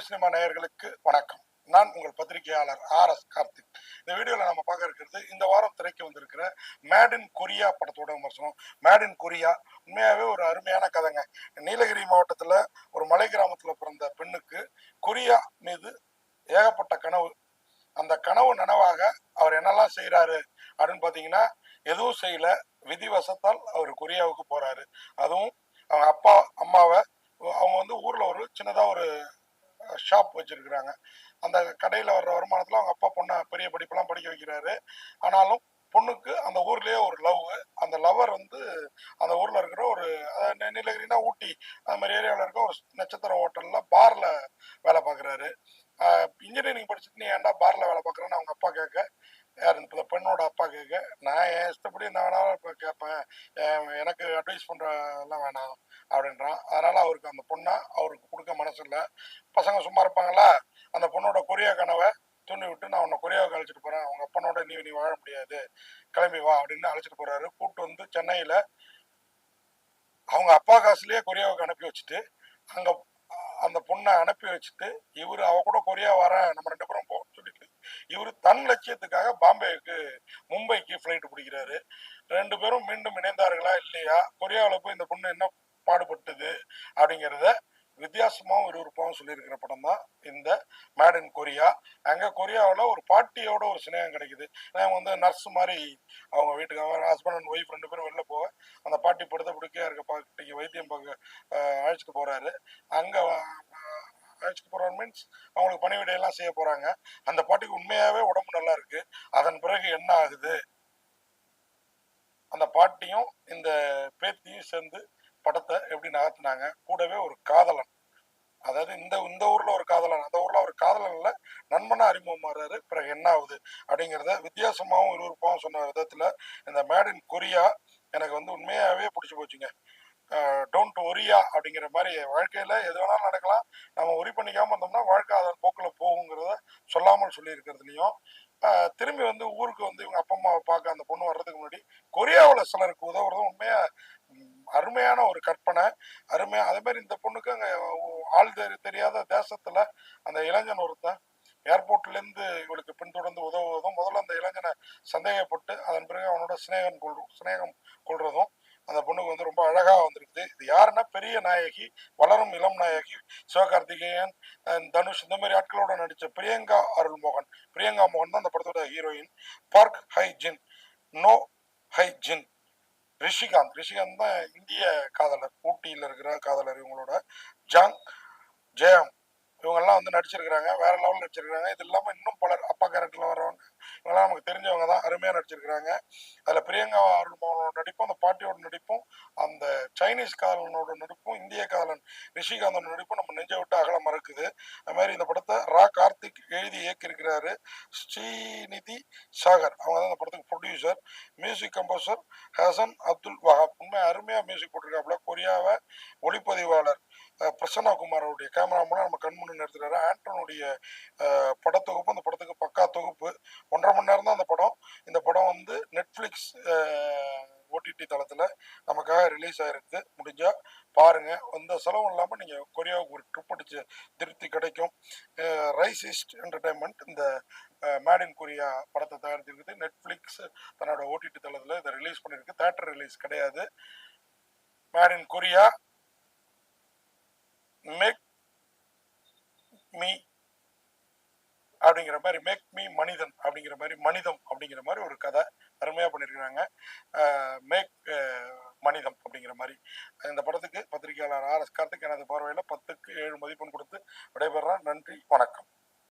Tamil cinema நேயர்களுக்கு வணக்கம். நான் உங்கள் பத்திரிகையாளர் ஆர்.எஸ். கார்த்திக். இந்த வீடியோல நம்ம பார்க்க இருக்கிறது இந்த வாரம் திரைக்கு வந்திருக்கிற மேட் இன் கொரியா படத்தோட விமர்சனம். மேட் இன் கொரியா உண்மையாவே ஒரு அருமையான கதைங்க. நீலகிரி மாவட்டத்துல ஒரு மலை கிராமத்துல பிறந்த பெண்ணுக்கு கொரியா மீது ஏகப்பட்ட கனவு. அந்த கனவு நனவாக அவர் என்னெல்லாம் செய்யறாரு அப்படின்னு பாத்தீங்கன்னா, எதுவும் செய்யல. விதிவசத்தால் அவர் கொரியாவுக்கு போறாரு. அதுவும் அவங்க அப்பா அம்மாவை அவங்க ஊர்ல ஒரு சின்னதா ஒரு ஷாப் வச்சிருக்கிறாங்க. அந்த கடையில வர்ற வருமானத்துல அவங்க அப்பா பொண்ணை பெரிய படிப்பெல்லாம் படிக்க வைக்கிறாரு. ஆனாலும் பொண்ணுக்கு அந்த ஊர்லயே ஒரு லவ். அந்த லவர் அந்த ஊர்ல இருக்கிற ஒரு நீலகிரினா ஊட்டி அந்த மாதிரி ஏரியாவில் இருக்க ஒரு நட்சத்திர ஹோட்டல்ல பார்ல வேலை பார்க்குறாரு. இன்ஜினியரிங் படிச்சுட்டு நீ ஏன்டா பார்ல வேலை பார்க்குறேன்னு அவங்க அப்பா கேட்க, யார் இந்த பெண்ணோட அப்பா கேட்க, நான் என் இஷ்டப்படி என்ன வேணாலும் இப்போ கேட்பேன், எனக்கு அட்வைஸ் பண்ணுறதெல்லாம் வேணாம் அப்படின்றான். அதனால அவருக்கு அந்த பொண்ணை அவருக்கு கொடுக்க மனசு இல்லை. பசங்க சும்மா இருப்பாங்களா, அந்த பொண்ணோட கொரியா கனவை தூண்டி விட்டு நான் உன்னை கொரியாவுக்கு அழைச்சிட்டு போறேன், அவங்க அப்பனோட நீ வாழ முடியாது, கிளம்பி வா அப்படின்னு அழைச்சிட்டு போறாரு. கூப்பிட்டு சென்னையில அவங்க அப்பா காசுலயே கொரியாவுக்கு அனுப்பி வச்சுட்டு, அங்க அந்த பொண்ணை அனுப்பி வச்சுட்டு இவரு அவ கூட கொரியா வரேன் நம்ம 2 பேரும் போன்னு சொல்லிட்டு இவரு தன் லட்சியத்துக்காக மும்பைக்கு ஃபிளைட் பிடிக்கிறாரு. 2 பேரும் மீண்டும் இணைந்தார்களா இல்லையா, கொரியாவில் போய் இந்த பொண்ணு என்ன பாடுபட்டது அப்படிங்கிறத வித்தியாசமாகவும் விறுவிறுப்பாகவும் சொல்லியிருக்கிற படம் தான் இந்த மேட் இன் கொரியா. அங்கே கொரியாவில் ஒரு பாட்டியோட ஒரு சிநேகம் கிடைக்குது. நர்ஸ் மாதிரி அவங்க வீட்டுக்கு அவர் ஹஸ்பண்ட் அண்ட் ஒய்ஃப் 2 பேரும் வெளில போக அந்த பாட்டி படுத்த படுக்கையாக இருக்க பாட்டிக்கு வைத்தியம் பார்க்க அழைச்சிட்டு போறாரு. அங்கே அழைச்சிட்டு போறாரு மீன்ஸ் அவங்களுக்கு பணிவிடையெல்லாம் செய்ய போறாங்க. அந்த பாட்டிக்கு உண்மையாவே உடம்பு நல்லா இருக்கு. அதன் பிறகு என்ன ஆகுது, அந்த பாட்டியும் இந்த பேத்தியும் சேர்ந்து படத்தை எப்படி நகர்த்தினாங்க. கூடவே ஒரு காதலன், அதாவது இந்த ஊர்ல ஒரு காதலன், அந்த ஊர்ல ஒரு காதலன் இல்ல நண்பனா அறிமுகமாறாரு. பிறகு என்ன ஆகுது அப்படிங்கிறத வித்தியாசமாகவும் விறுவிறுப்பாகவும் சொன்ன விதத்துல இந்த மேட் இன் கொரியா எனக்கு உண்மையாவே பிடிச்சி போச்சுங்க. டோன்ட் ஒரியா அப்படிங்கிற மாதிரி வாழ்க்கையில எது வேணாலும் நடக்கலாம், நம்ம ஒரி பண்ணிக்காம இருந்தோம்னா வாழ்க்கை அதன் போக்கில் போகுங்கிறத சொல்லாமல் சொல்லி இருக்கிறதுலையும், திரும்பி ஊருக்கு இவங்க அப்பா அம்மாவை பார்க்க அந்த பொண்ணு வர்றதுக்கு முன்னாடி கொரியாவில் சிலருக்கு உதவுறதும் உண்மையா அருமையான ஒரு கற்பனை. அருமையா அதே மாதிரி இந்த பொண்ணுக்கு அங்க ஆள் தெரியாத தேசத்துல அந்த இளைஞன் ஒருத்தன் ஏர்போர்ட்ல இருந்து இவளுக்கு பின்தொடர்ந்து உதவுவதும், முதல்ல அந்த இளைஞனை சந்தேகப்பட்டு அதன் பிறகு அவனோட சிநேகம் கொள்றதும் அந்த பொண்ணுக்கு ரொம்ப அழகா வந்திருக்குது. இது யாருன்னா பெரிய நாயகி, வளரும் இளம் நாயகி சிவகார்த்திகேயன், தனுஷ் இந்த மாதிரி ஆட்களோட நடிச்ச பிரியங்கா அருள்மோகன். பிரியங்கா மோகன் தான் அந்த படத்தோட ஹீரோயின். பார்க் ஹை ஜின், நோ ஹை ஜின், ரிஷிகாந்த் தான் இந்திய காதலர், ஊட்டியில் இருக்கிற காதலர். இவங்களோட ஜாங் ஜெயம் இவங்கெல்லாம் நடிச்சிருக்கிறாங்க, வேற லெவலில் நடிச்சிருக்காங்க. இது இல்லாமல் இன்னும் பலர் அப்பா கேரக்டர்ல வரவங்க இவங்கெல்லாம் நமக்கு தெரிஞ்சவங்க தான், அருமையாக நடிச்சிருக்கிறாங்க. அதில் பிரியங்கா அருள்மோகனோட நடிப்பும் அந்த பாட்டியோட நடிப்பும், அந்த சைனீஸ் காதலனோட நடிப்பும், இந்திய காதலன் ரிஷிகாந்தோட நடிப்பும் நம்ம நெஞ்சை விட்டு அகல மறக்குது. அது மாதிரி இந்த படத்தை கார்த்திக் எழுதி இயக்கியிருக்கிறாரு. ஸ்ரீநிதி சாகர் அவங்க தான் இந்த படத்துக்கு producer. Music composer Hasan Abdul Wahab. உண்மை அருமையாக மியூசிக் போட்டிருக்காப்புல. கொரியாவை ஒளிப்பதிவாளர் பிரசன்னா குமாரோடைய கேமராமேன் நம்ம கண்முன்னு எடுத்துட்டாரு. ஆண்டனுடைய படத்தொகுப்பு அந்த படத்துக்கு பக்கா தொகுப்பு. 1.5 மணி நேரம் தான் அந்த படம். இந்த படம் நெட்ஃபிளிக்ஸ் ஓடிடி தளத்தில் நமக்காக ரிலீஸ் ஆயிருக்கு. முடிஞ்சா பாருங்க. எந்த செலவும் இல்லாமல் நீங்க கொரியாவுக்கு ஒரு ட்ரிப் அடிச்சு திருப்தி கிடைக்கும். ரைஸ் ஈஸ்ட் என்டர்டைன்மெண்ட் இந்த மேட் இன் கொரியா படத்தை தயாரிச்சிருக்குது. நெட்ஃபிளிக்ஸ் தன்னோட ஓடிடி தளத்தில் இதை ரிலீஸ் பண்ணிருக்கு. தியேட்டர் ரிலீஸ் கிடையாது. Made in Korea, make me அப்படிங்கிற மாதிரி, மேக் மீ மனிதன் அப்படிங்கிற மாதிரி, மனிதம் அப்படிங்கிற மாதிரி ஒரு கதை அருமையா பண்ணிருக்கிறாங்க. மேக் மனிதம் அப்படிங்கிற மாதிரி இந்த படத்துக்கு பத்திரிகையாளர் ஆர்.எஸ். கார்த்திக் எனது பார்வையில் 10க்கு 7 மதிப்பெண் கொடுத்து விடைபெறான். நன்றி, வணக்கம்.